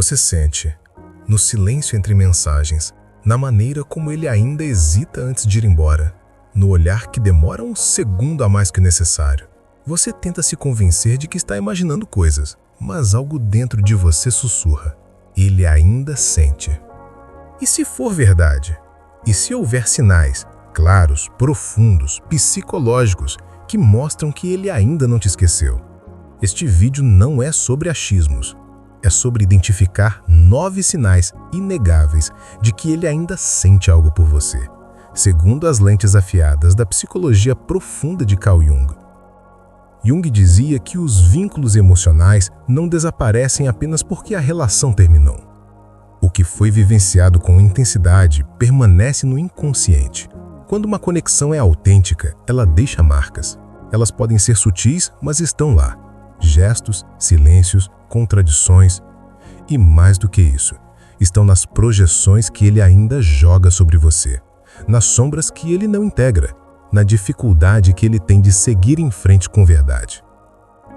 Você sente, no silêncio entre mensagens, na maneira como ele ainda hesita antes de ir embora, no olhar que demora um segundo a mais que o necessário. Você tenta se convencer de que está imaginando coisas, mas algo dentro de você sussurra. Ele ainda sente. E se for verdade? E se houver sinais claros, profundos, psicológicos, que mostram que ele ainda não te esqueceu? Este vídeo não é sobre achismos. É sobre identificar 9 sinais inegáveis de que ele ainda sente algo por você, segundo as lentes afiadas da psicologia profunda de Carl Jung. Jung dizia que os vínculos emocionais não desaparecem apenas porque a relação terminou. O que foi vivenciado com intensidade permanece no inconsciente. Quando uma conexão é autêntica, ela deixa marcas. Elas podem ser sutis, mas estão lá. Gestos, silêncios, contradições e, mais do que isso, estão nas projeções que ele ainda joga sobre você, nas sombras que ele não integra, na dificuldade que ele tem de seguir em frente com verdade.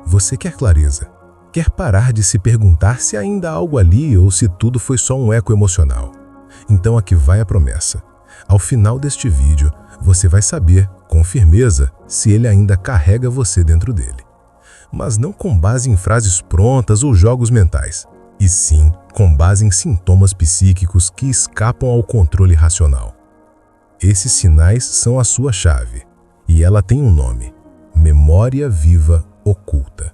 Você quer clareza? Quer parar de se perguntar se ainda há algo ali ou se tudo foi só um eco emocional? Então aqui vai a promessa. Ao final deste vídeo, você vai saber, com firmeza, se ele ainda carrega você dentro dele. Mas não com base em frases prontas ou jogos mentais, e sim com base em sintomas psíquicos que escapam ao controle racional. Esses sinais são a sua chave, e ela tem um nome: memória viva oculta.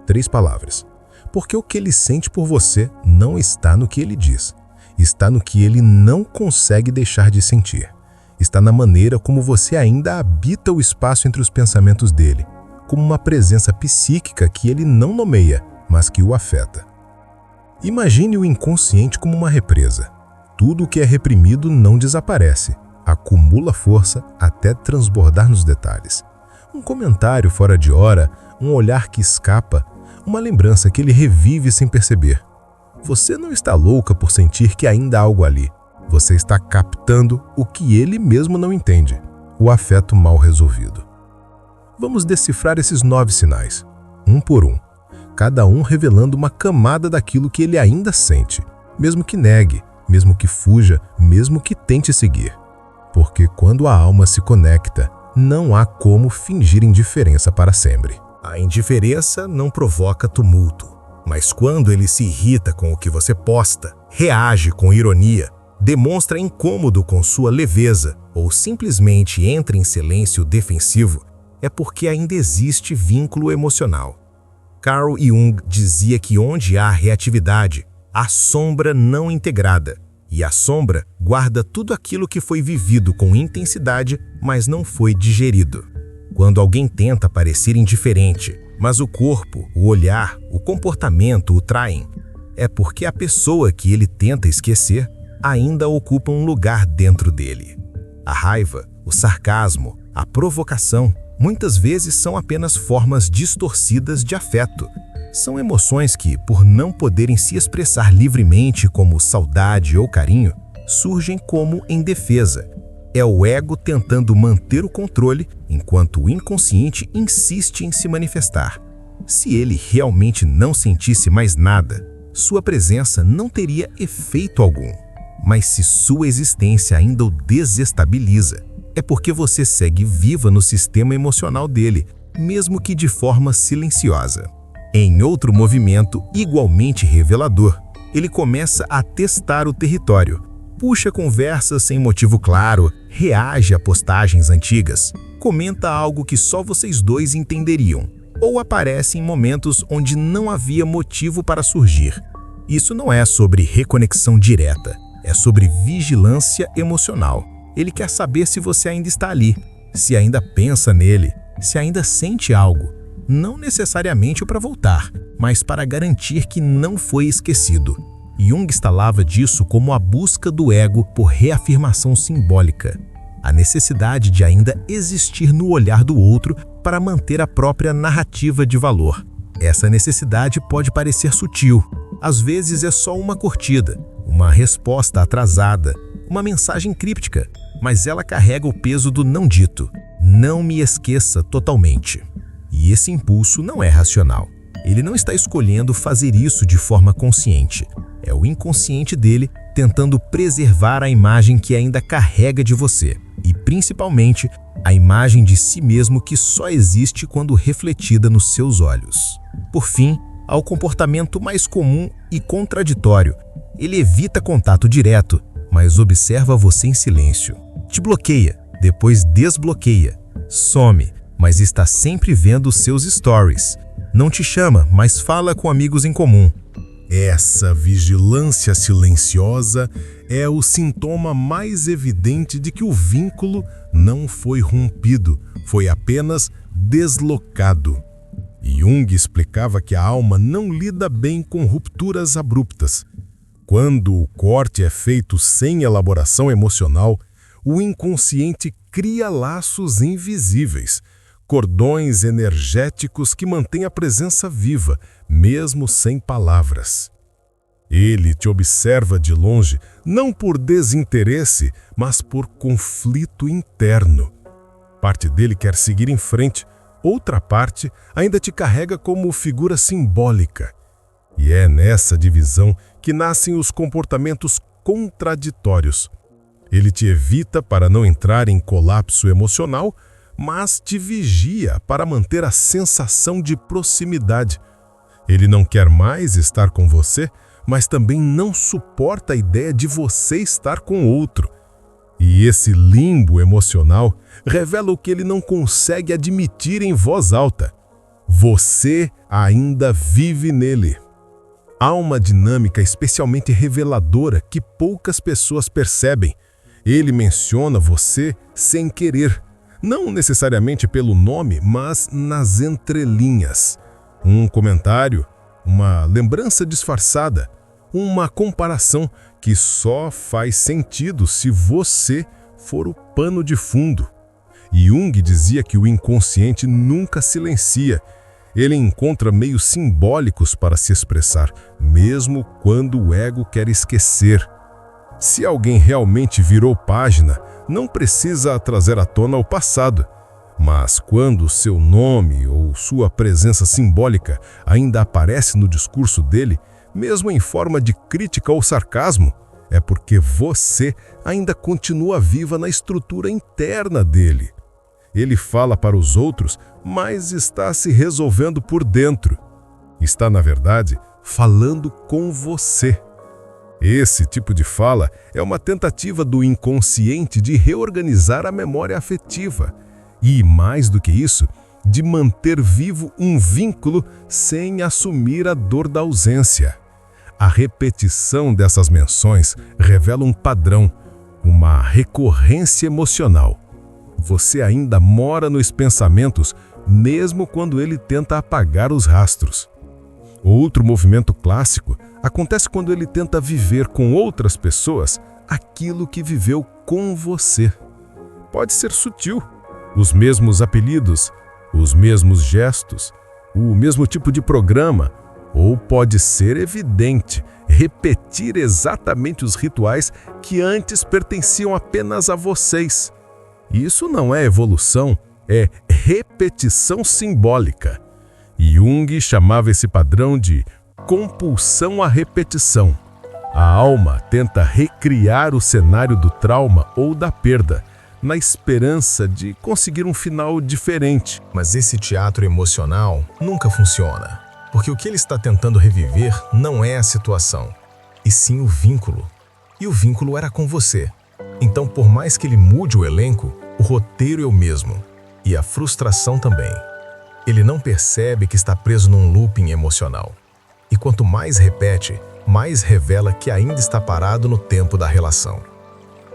3 palavras. Porque o que ele sente por você não está no que ele diz, está no que ele não consegue deixar de sentir. Está na maneira como você ainda habita o espaço entre os pensamentos dele, como uma presença psíquica que ele não nomeia, mas que o afeta. Imagine o inconsciente como uma represa. Tudo o que é reprimido não desaparece, acumula força até transbordar nos detalhes. Um comentário fora de hora, um olhar que escapa, uma lembrança que ele revive sem perceber. Você não está louca por sentir que ainda há algo ali. Você está captando o que ele mesmo não entende, o afeto mal resolvido. Vamos decifrar esses 9 sinais, um por um, cada um revelando uma camada daquilo que ele ainda sente, mesmo que negue, mesmo que fuja, mesmo que tente seguir. Porque quando a alma se conecta, não há como fingir indiferença para sempre. A indiferença não provoca tumulto, mas quando ele se irrita com o que você posta, reage com ironia, demonstra incômodo com sua leveza ou simplesmente entra em silêncio defensivo, é porque ainda existe vínculo emocional. Carl Jung dizia que onde há reatividade, há sombra não integrada, e a sombra guarda tudo aquilo que foi vivido com intensidade, mas não foi digerido. Quando alguém tenta parecer indiferente, mas o corpo, o olhar, o comportamento o traem, é porque a pessoa que ele tenta esquecer ainda ocupa um lugar dentro dele. A raiva, o sarcasmo, a provocação, muitas vezes são apenas formas distorcidas de afeto. São emoções que, por não poderem se expressar livremente como saudade ou carinho, surgem como em defesa. É o ego tentando manter o controle, enquanto o inconsciente insiste em se manifestar. Se ele realmente não sentisse mais nada, sua presença não teria efeito algum. Mas se sua existência ainda o desestabiliza, é porque você segue viva no sistema emocional dele, mesmo que de forma silenciosa. Em outro movimento igualmente revelador, ele começa a testar o território, puxa conversas sem motivo claro, reage a postagens antigas, comenta algo que só vocês dois entenderiam, ou aparece em momentos onde não havia motivo para surgir. Isso não é sobre reconexão direta, é sobre vigilância emocional. Ele quer saber se você ainda está ali, se ainda pensa nele, se ainda sente algo. Não necessariamente para voltar, mas para garantir que não foi esquecido. Jung instalava disso como a busca do ego por reafirmação simbólica, a necessidade de ainda existir no olhar do outro para manter a própria narrativa de valor. Essa necessidade pode parecer sutil, às vezes é só uma curtida, uma resposta atrasada, uma mensagem críptica, mas ela carrega o peso do não dito. Não me esqueça totalmente. E esse impulso não é racional. Ele não está escolhendo fazer isso de forma consciente. É o inconsciente dele tentando preservar a imagem que ainda carrega de você e, principalmente, a imagem de si mesmo que só existe quando refletida nos seus olhos. Por fim, ao comportamento mais comum e contraditório. Ele evita contato direto, mas observa você em silêncio. Te bloqueia, depois desbloqueia. Some, mas está sempre vendo seus stories. Não te chama, mas fala com amigos em comum. Essa vigilância silenciosa é o sintoma mais evidente de que o vínculo não foi rompido, foi apenas deslocado. Jung explicava que a alma não lida bem com rupturas abruptas. Quando o corte é feito sem elaboração emocional, o inconsciente cria laços invisíveis, cordões energéticos que mantêm a presença viva, mesmo sem palavras. Ele te observa de longe, não por desinteresse, mas por conflito interno. Parte dele quer seguir em frente, outra parte ainda te carrega como figura simbólica. E é nessa divisão que nascem os comportamentos contraditórios. Ele te evita para não entrar em colapso emocional, mas te vigia para manter a sensação de proximidade. Ele não quer mais estar com você, mas também não suporta a ideia de você estar com outro. E esse limbo emocional revela o que ele não consegue admitir em voz alta. Você ainda vive nele. Há uma dinâmica especialmente reveladora que poucas pessoas percebem. Ele menciona você sem querer, não necessariamente pelo nome, mas nas entrelinhas. Um comentário, uma lembrança disfarçada, uma comparação que só faz sentido se você for o pano de fundo. Jung dizia que o inconsciente nunca silencia. Ele encontra meios simbólicos para se expressar, mesmo quando o ego quer esquecer. Se alguém realmente virou página, não precisa trazer à tona o passado. Mas quando seu nome ou sua presença simbólica ainda aparece no discurso dele, mesmo em forma de crítica ou sarcasmo, é porque você ainda continua viva na estrutura interna dele. Ele fala para os outros, mas está se resolvendo por dentro. Está, na verdade, falando com você. Esse tipo de fala é uma tentativa do inconsciente de reorganizar a memória afetiva e, mais do que isso, de manter vivo um vínculo sem assumir a dor da ausência. A repetição dessas menções revela um padrão, uma recorrência emocional. Você ainda mora nos pensamentos, mesmo quando ele tenta apagar os rastros. Outro movimento clássico acontece quando ele tenta viver com outras pessoas aquilo que viveu com você. Pode ser sutil, os mesmos apelidos, os mesmos gestos, o mesmo tipo de programa, ou pode ser evidente, repetir exatamente os rituais que antes pertenciam apenas a vocês. Isso não é evolução, é repetição simbólica. Jung chamava esse padrão de compulsão à repetição. A alma tenta recriar o cenário do trauma ou da perda, na esperança de conseguir um final diferente. Mas esse teatro emocional nunca funciona, porque o que ele está tentando reviver não é a situação, e sim o vínculo. E o vínculo era com você. Então, por mais que ele mude o elenco, o roteiro é o mesmo, e a frustração também. Ele não percebe que está preso num looping emocional. E quanto mais repete, mais revela que ainda está parado no tempo da relação.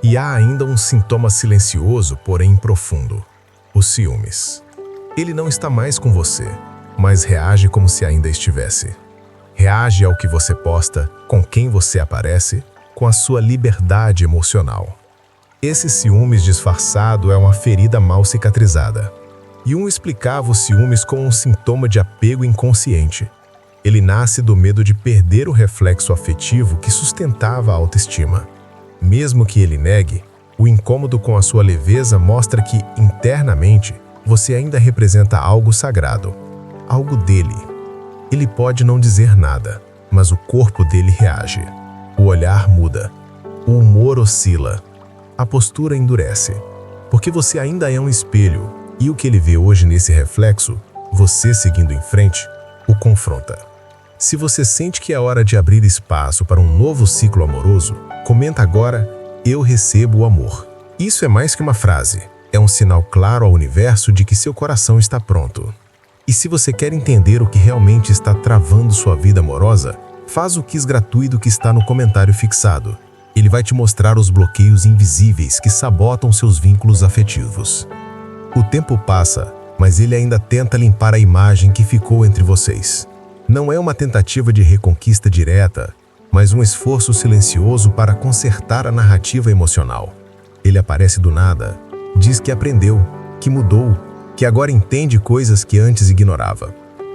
E há ainda um sintoma silencioso, porém profundo: os ciúmes. Ele não está mais com você, mas reage como se ainda estivesse. Reage ao que você posta, com quem você aparece, com a sua liberdade emocional. Esse ciúmes disfarçado é uma ferida mal cicatrizada. Jung explicava os ciúmes como um sintoma de apego inconsciente. Ele nasce do medo de perder o reflexo afetivo que sustentava a autoestima. Mesmo que ele negue, o incômodo com a sua leveza mostra que, internamente, você ainda representa algo sagrado, algo dele. Ele pode não dizer nada, mas o corpo dele reage. O olhar muda. O humor oscila. A postura endurece. Porque você ainda é um espelho, e o que ele vê hoje nesse reflexo, você seguindo em frente, o confronta. Se você sente que é hora de abrir espaço para um novo ciclo amoroso, comenta agora: eu recebo o amor. Isso é mais que uma frase. É um sinal claro ao universo de que seu coração está pronto. E se você quer entender o que realmente está travando sua vida amorosa, faz o quiz gratuito que está no comentário fixado. Ele vai te mostrar os bloqueios invisíveis que sabotam seus vínculos afetivos. O tempo passa, mas ele ainda tenta limpar a imagem que ficou entre vocês. Não é uma tentativa de reconquista direta, mas um esforço silencioso para consertar a narrativa emocional. Ele aparece do nada, diz que aprendeu, que mudou, que agora entende coisas que antes ignorava.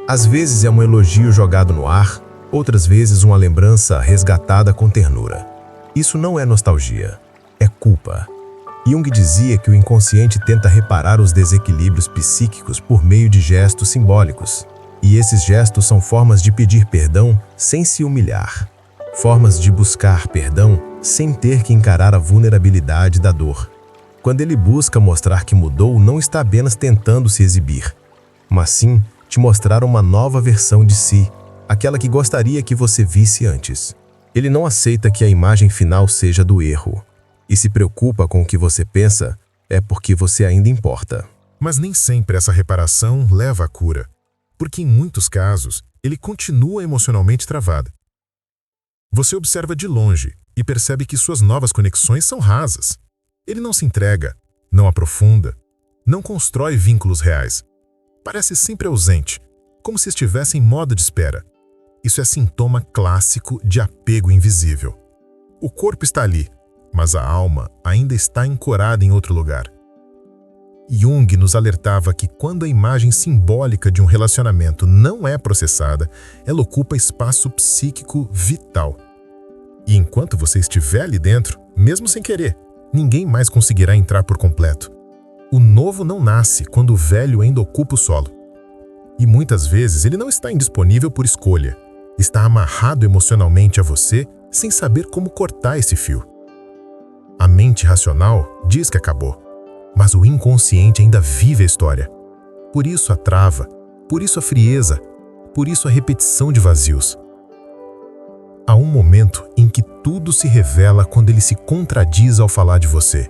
Às vezes é um elogio jogado no ar, outras vezes uma lembrança resgatada com ternura. Isso não é nostalgia, é culpa. Jung dizia que o inconsciente tenta reparar os desequilíbrios psíquicos por meio de gestos simbólicos. E esses gestos são formas de pedir perdão sem se humilhar. Formas de buscar perdão sem ter que encarar a vulnerabilidade da dor. Quando ele busca mostrar que mudou, não está apenas tentando se exibir, mas sim te mostrar uma nova versão de si, aquela que gostaria que você visse antes. Ele não aceita que a imagem final seja do erro, e se preocupa com o que você pensa, é porque você ainda importa. Mas nem sempre essa reparação leva à cura, porque em muitos casos ele continua emocionalmente travado. Você observa de longe e percebe que suas novas conexões são rasas. Ele não se entrega, não aprofunda, não constrói vínculos reais. Parece sempre ausente, como se estivesse em modo de espera. Isso é sintoma clássico de apego invisível. O corpo está ali, mas a alma ainda está ancorada em outro lugar. Jung nos alertava que quando a imagem simbólica de um relacionamento não é processada, ela ocupa espaço psíquico vital. E enquanto você estiver ali dentro, mesmo sem querer, ninguém mais conseguirá entrar por completo. O novo não nasce quando o velho ainda ocupa o solo. E muitas vezes ele não está indisponível por escolha. Está amarrado emocionalmente a você sem saber como cortar esse fio. A mente racional diz que acabou, mas o inconsciente ainda vive a história. Por isso a trava, por isso a frieza, por isso a repetição de vazios. Há um momento em que tudo se revela quando ele se contradiz ao falar de você.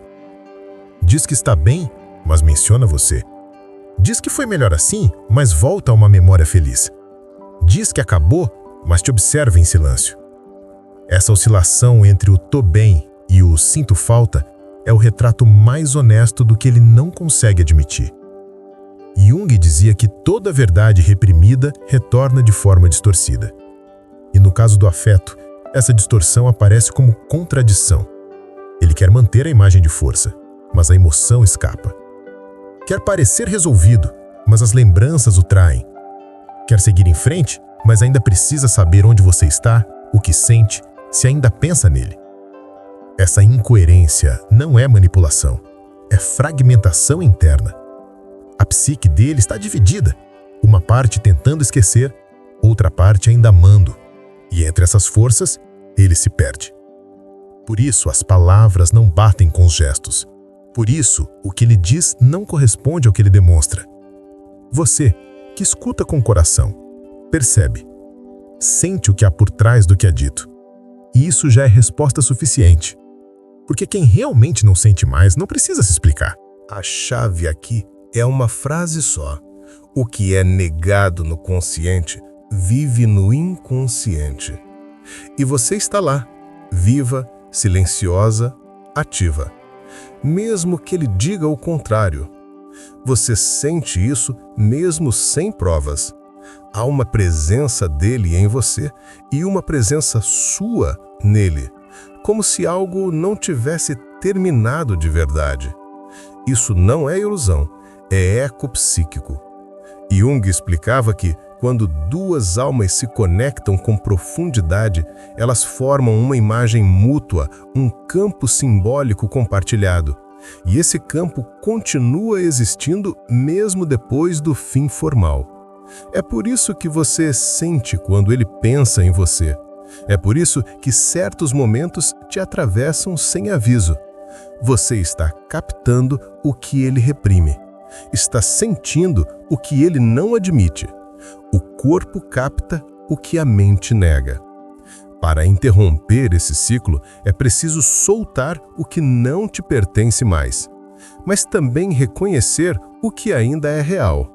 Diz que está bem, mas menciona você. Diz que foi melhor assim, mas volta a uma memória feliz. Diz que acabou, mas te observa em silêncio. Essa oscilação entre o tô bem e o sinto falta é o retrato mais honesto do que ele não consegue admitir. Jung dizia que toda verdade reprimida retorna de forma distorcida. E no caso do afeto, essa distorção aparece como contradição. Ele quer manter a imagem de força, mas a emoção escapa. Quer parecer resolvido, mas as lembranças o traem. Quer seguir em frente, mas ainda precisa saber onde você está, o que sente, se ainda pensa nele. Essa incoerência não é manipulação, é fragmentação interna. A psique dele está dividida, uma parte tentando esquecer, outra parte ainda amando. E entre essas forças, ele se perde. Por isso, as palavras não batem com os gestos. Por isso, o que ele diz não corresponde ao que ele demonstra. Você, que escuta com o coração, percebe, sente o que há por trás do que é dito. E isso já é resposta suficiente. Porque quem realmente não sente mais não precisa se explicar. A chave aqui é uma frase só. O que é negado no consciente vive no inconsciente. E você está lá, viva, silenciosa, ativa. Mesmo que ele diga o contrário. Você sente isso mesmo sem provas. Há uma presença dele em você e uma presença sua nele, como se algo não tivesse terminado de verdade. Isso não é ilusão, é eco psíquico. Jung explicava que, quando duas almas se conectam com profundidade, elas formam uma imagem mútua, um campo simbólico compartilhado. E esse campo continua existindo mesmo depois do fim formal. É por isso que você sente quando ele pensa em você. É por isso que certos momentos te atravessam sem aviso. Você está captando o que ele reprime. Está sentindo o que ele não admite. O corpo capta o que a mente nega. Para interromper esse ciclo, é preciso soltar o que não te pertence mais, mas também reconhecer o que ainda é real.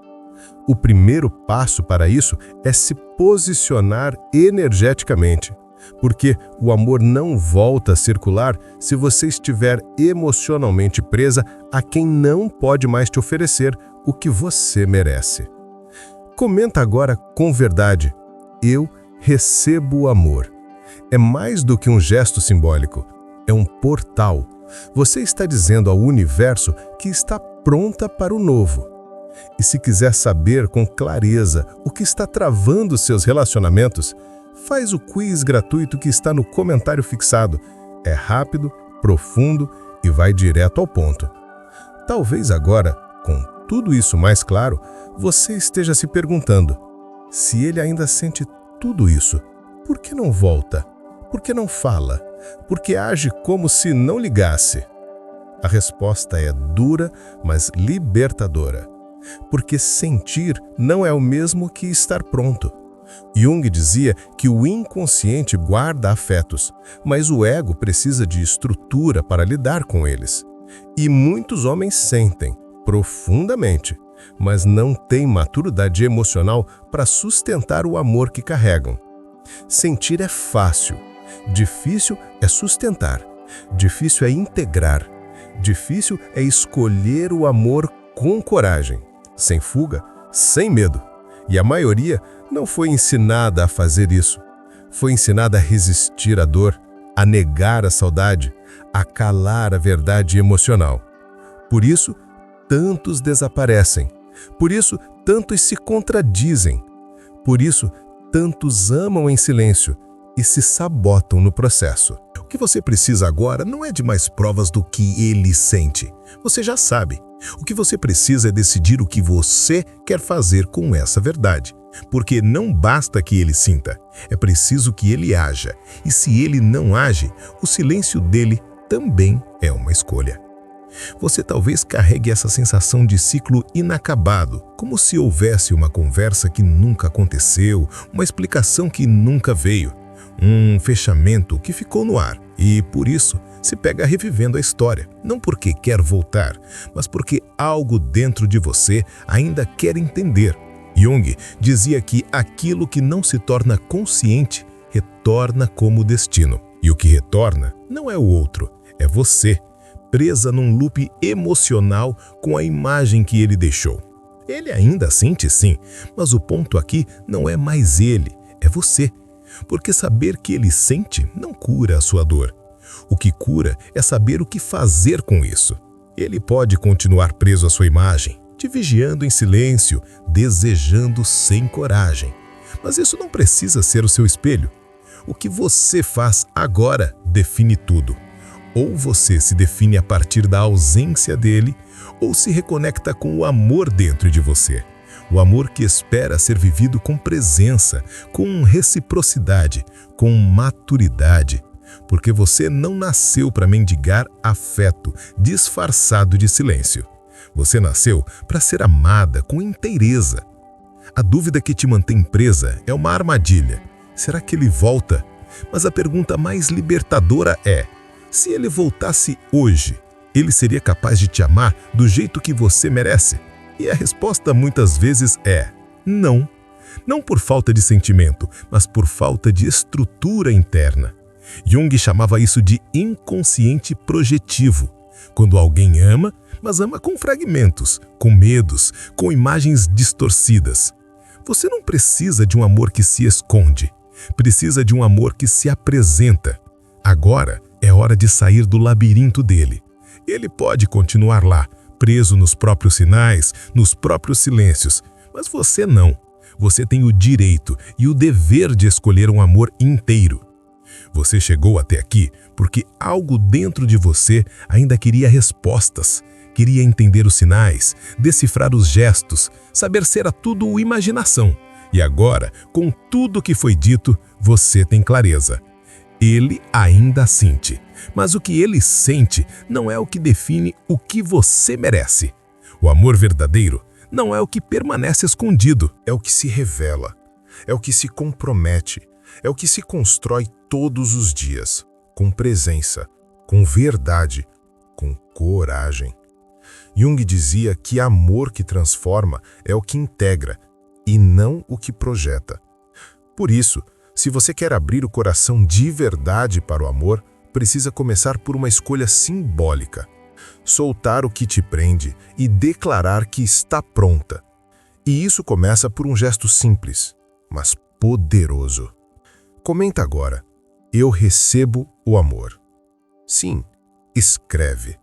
O primeiro passo para isso é se posicionar energeticamente, porque o amor não volta a circular se você estiver emocionalmente presa a quem não pode mais te oferecer o que você merece. Comenta agora com verdade: eu recebo o amor. É mais do que um gesto simbólico, é um portal. Você está dizendo ao universo que está pronta para o novo. E se quiser saber com clareza o que está travando seus relacionamentos, faz o quiz gratuito que está no comentário fixado. É rápido, profundo e vai direto ao ponto. Talvez agora, com tudo isso mais claro, você esteja se perguntando: se ele ainda sente tudo isso, por que não volta? Por que não fala? Por que age como se não ligasse? A resposta é dura, mas libertadora. Porque sentir não é o mesmo que estar pronto. Jung dizia que o inconsciente guarda afetos, mas o ego precisa de estrutura para lidar com eles. E muitos homens sentem profundamente, mas não têm maturidade emocional para sustentar o amor que carregam. Sentir é fácil, difícil é sustentar, difícil é integrar, difícil é escolher o amor com coragem, sem fuga, sem medo. E a maioria não foi ensinada a fazer isso. Foi ensinada a resistir à dor, a negar a saudade, a calar a verdade emocional. Por isso, tantos desaparecem. Por isso, tantos se contradizem. Por isso, tantos amam em silêncio e se sabotam no processo. O que você precisa agora não é de mais provas do que ele sente. Você já sabe. O que você precisa é decidir o que você quer fazer com essa verdade. Porque não basta que ele sinta, é preciso que ele haja. E se ele não age, o silêncio dele também é uma escolha. Você talvez carregue essa sensação de ciclo inacabado, como se houvesse uma conversa que nunca aconteceu, uma explicação que nunca veio, um fechamento que ficou no ar. E, por isso, se pega revivendo a história, não porque quer voltar, mas porque algo dentro de você ainda quer entender. Jung dizia que aquilo que não se torna consciente retorna como destino. E o que retorna não é o outro, é você, presa num loop emocional com a imagem que ele deixou. Ele ainda sente sim, mas o ponto aqui não é mais ele, é você. Porque saber que ele sente não cura a sua dor. O que cura é saber o que fazer com isso. Ele pode continuar preso à sua imagem, te vigiando em silêncio, desejando sem coragem. Mas isso não precisa ser o seu espelho. O que você faz agora define tudo. Ou você se define a partir da ausência dele, ou se reconecta com o amor dentro de você. O amor que espera ser vivido com presença, com reciprocidade, com maturidade. Porque você não nasceu para mendigar afeto disfarçado de silêncio. Você nasceu para ser amada com inteireza. A dúvida que te mantém presa é uma armadilha. Será que ele volta? Mas a pergunta mais libertadora é: se ele voltasse hoje, ele seria capaz de te amar do jeito que você merece? E a resposta muitas vezes é não. Não por falta de sentimento, mas por falta de estrutura interna. Jung chamava isso de inconsciente projetivo. Quando alguém ama, mas ama com fragmentos, com medos, com imagens distorcidas. Você não precisa de um amor que se esconde. Precisa de um amor que se apresenta. Agora é hora de sair do labirinto dele. Ele pode continuar lá, preso nos próprios sinais, nos próprios silêncios. Mas você não. Você tem o direito e o dever de escolher um amor inteiro. Você chegou até aqui porque algo dentro de você ainda queria respostas, Queria entender os sinais, decifrar os gestos, saber se era tudo imaginação. E agora, com tudo que foi dito, você tem clareza. Ele ainda sente, mas o que ele sente não é o que define o que você merece. O amor verdadeiro não é o que permanece escondido, É o que se revela, é o que se compromete, é o que se constrói todos os dias, com presença, com verdade, com coragem. Jung dizia que amor que transforma é o que integra e não o que projeta. Por isso, se você quer abrir o coração de verdade para o amor, precisa começar por uma escolha simbólica. Soltar o que te prende e declarar que está pronta. E isso começa por um gesto simples, mas poderoso. Comenta agora: eu recebo o amor. Sim, escreve.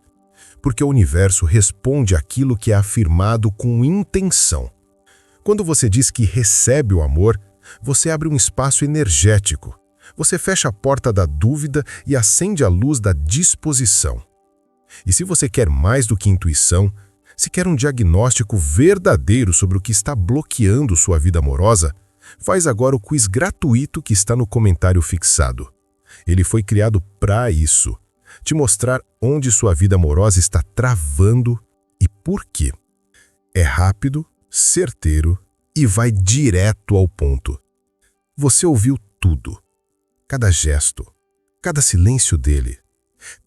Porque o universo responde àquilo que é afirmado com intenção. Quando você diz que recebe o amor, você abre um espaço energético. Você fecha a porta da dúvida e acende a luz da disposição. E se você quer mais do que intuição, se quer um diagnóstico verdadeiro sobre o que está bloqueando sua vida amorosa, faz agora o quiz gratuito que está no comentário fixado. Ele foi criado para isso. Te mostrar onde sua vida amorosa está travando e por quê. É rápido, certeiro e vai direto ao ponto. Você ouviu tudo. Cada gesto, cada silêncio dele,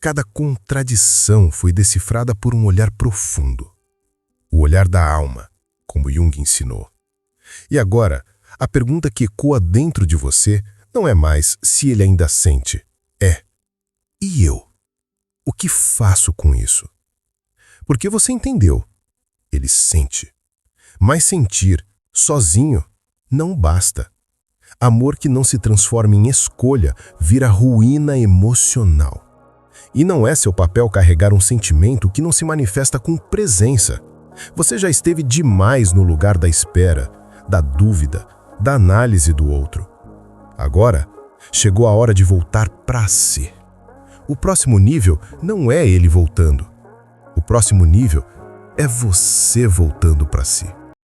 cada contradição foi decifrada por um olhar profundo. O olhar da alma, como Jung ensinou. E agora, a pergunta que ecoa dentro de você não é mais se ele ainda sente. É: e eu? O que faço com isso? Porque você entendeu. Ele sente. Mas sentir, sozinho, não basta. Amor que não se transforma em escolha vira ruína emocional. E não é seu papel carregar um sentimento que não se manifesta com presença. Você já esteve demais no lugar da espera, da dúvida, da análise do outro. Agora, chegou a hora de voltar para si. O próximo nível não é ele voltando. O próximo nível é você voltando para si.